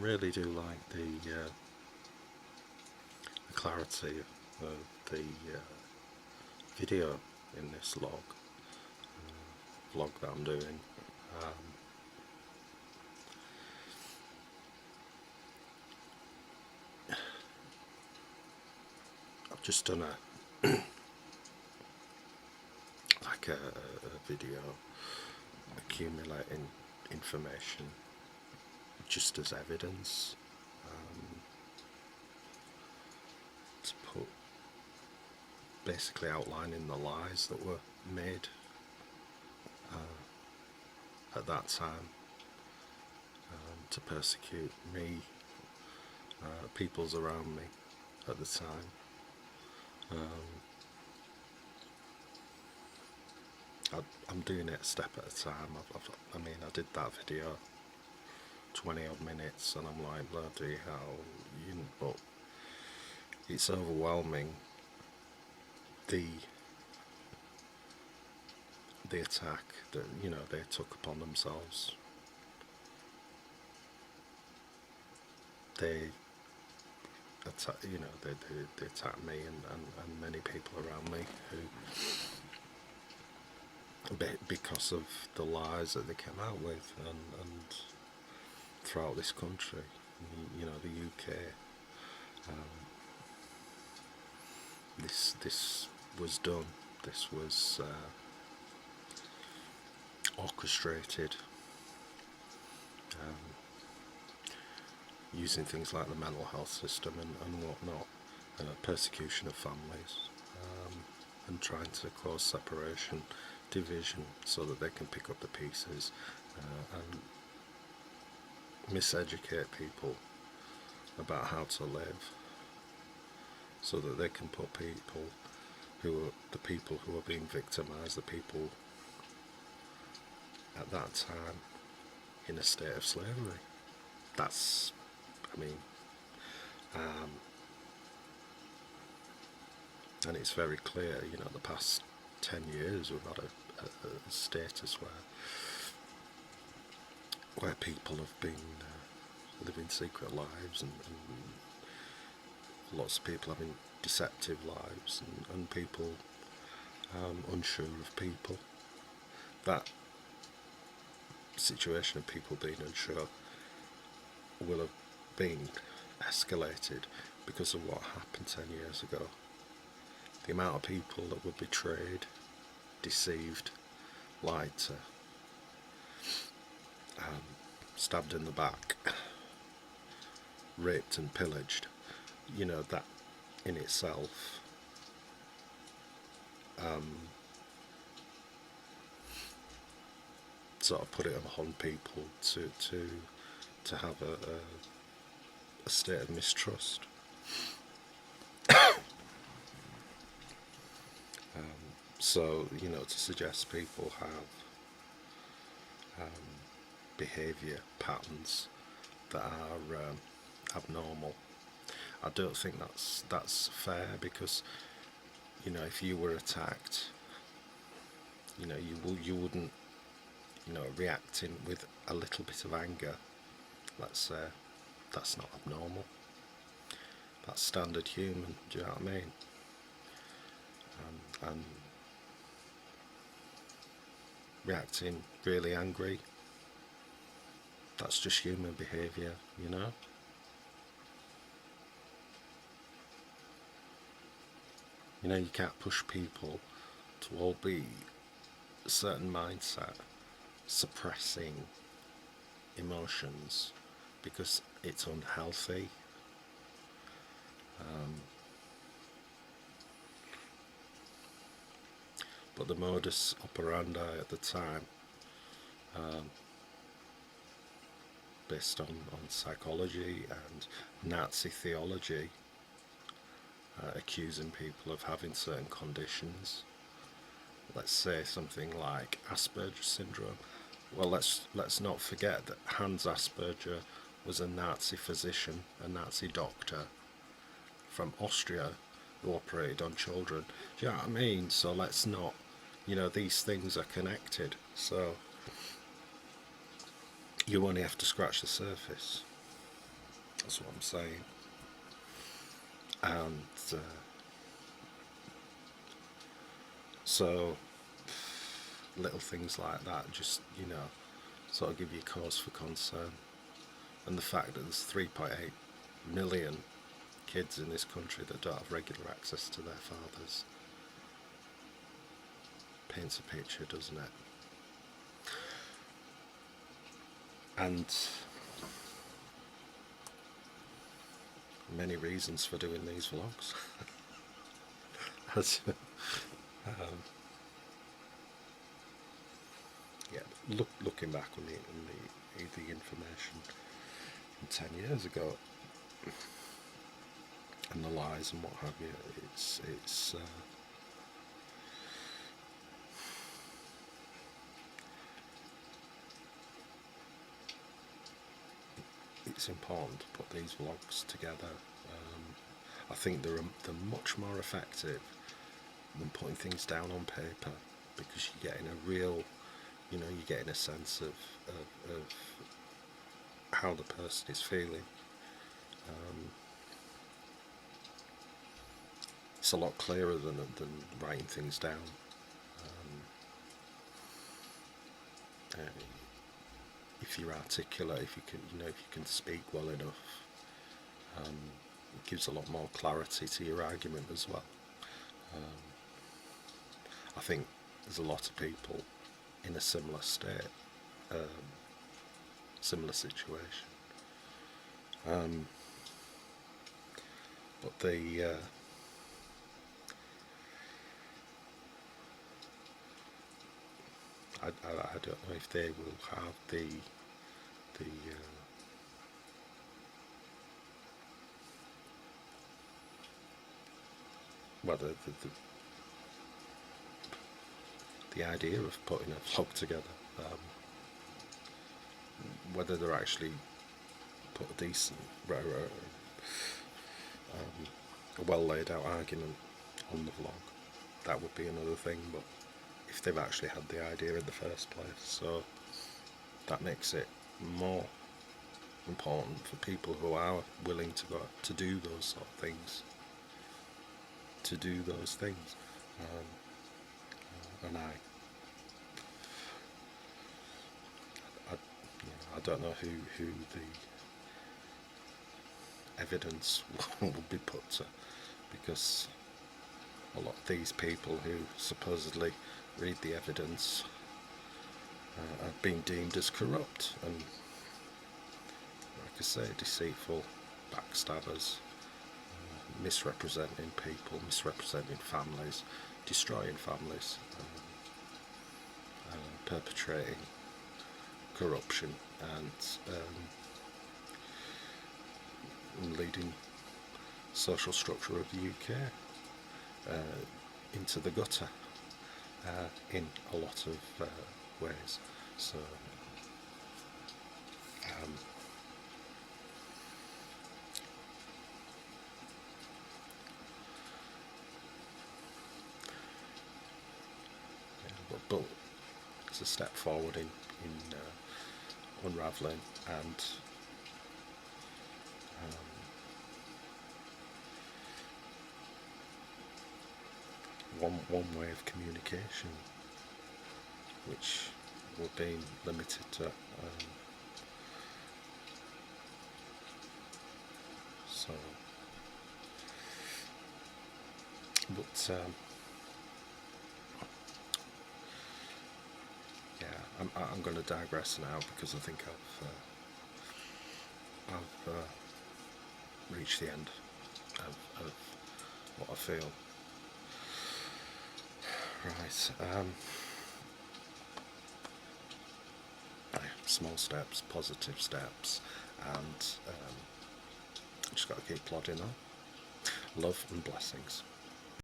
really do like the clarity of the video in this vlog that I'm doing. I've just done a video accumulating information just as evidence, to put, basically outlining the lies that were made at that time, to persecute me, peoples around me at the time. I'm doing it a step at a time. I mean, I did that video 20 odd minutes and I'm like, bloody hell, but it's overwhelming, the attack that they took upon themselves. They attack, they attacked me and many people around me who, because of the lies that they came out with, and throughout this country, the UK, this was done. This was orchestrated, using things like the mental health system and whatnot, persecution of families, and trying to cause separation, division, so that they can pick up the pieces and miseducate people about how to live, so that they can put people who are being victimised, the people at that time, in a state of slavery. That's, I mean, and it's very clear, the past 10 years we've had a status where people have been living secret lives, and lots of people having deceptive lives, and people unsure of people. That situation of people being unsure will have been escalated because of what happened 10 years ago. The amount of people that were betrayed, deceived, lied to, stabbed in the back, raped and pillaged, that in itself sort of put it upon people to have a state of mistrust. So, to suggest people have behaviour patterns that are abnormal, I don't think that's fair, because if you were attacked, you wouldn't reacting with a little bit of anger, let's say, that's not abnormal. That's standard human. Do you know what I mean? And reacting really angry, that's just human behaviour, you can't push people to all be a certain mindset, suppressing emotions, because it's unhealthy. But the modus operandi at the time, based on psychology and Nazi theology, accusing people of having certain conditions, let's say something like Asperger's syndrome. Well, let's not forget that Hans Asperger was a Nazi physician, a Nazi doctor from Austria, who operated on children. Do you know what I mean? So let's not, these things are connected. So you only have to scratch the surface. That's what I'm saying. And so little things like that just, sort of give you cause for concern. And the fact that there's 3.8 million kids in this country that don't have regular access to their fathers paints a picture, doesn't it? And many reasons for doing these vlogs. As, yeah, looking back on the information from 10 years ago and the lies and what have you, it's important to put these vlogs together. I think they're much more effective than putting things down on paper, because you're getting a real, you're getting a sense of how the person is feeling. It's a lot clearer than writing things down. If you're articulate, if you can speak well enough, it gives a lot more clarity to your argument as well. I think there's a lot of people in a similar state, similar situation. But I don't know if they will have the well, the idea of putting a vlog together, whether they're actually put a decent, a well laid out argument on the vlog, that would be another thing. But if they've actually had the idea in the first place, so that makes it more important for people who are willing to go to do those sort of things, to do those things. And I don't know who the evidence will be put to, because a lot of these people who supposedly read the evidence are being deemed as corrupt and, like I say, deceitful, backstabbers, misrepresenting people, misrepresenting families, destroying families, perpetrating corruption and leading social structure of the UK into the gutter in a lot of ways. So but it's a step forward in unravelling and one way of communication, which we're being limited to. So, but yeah, I'm going to digress now, because I think I've reached the end of what I feel. Right. Small steps, positive steps, and just got to keep plodding on. Love and blessings.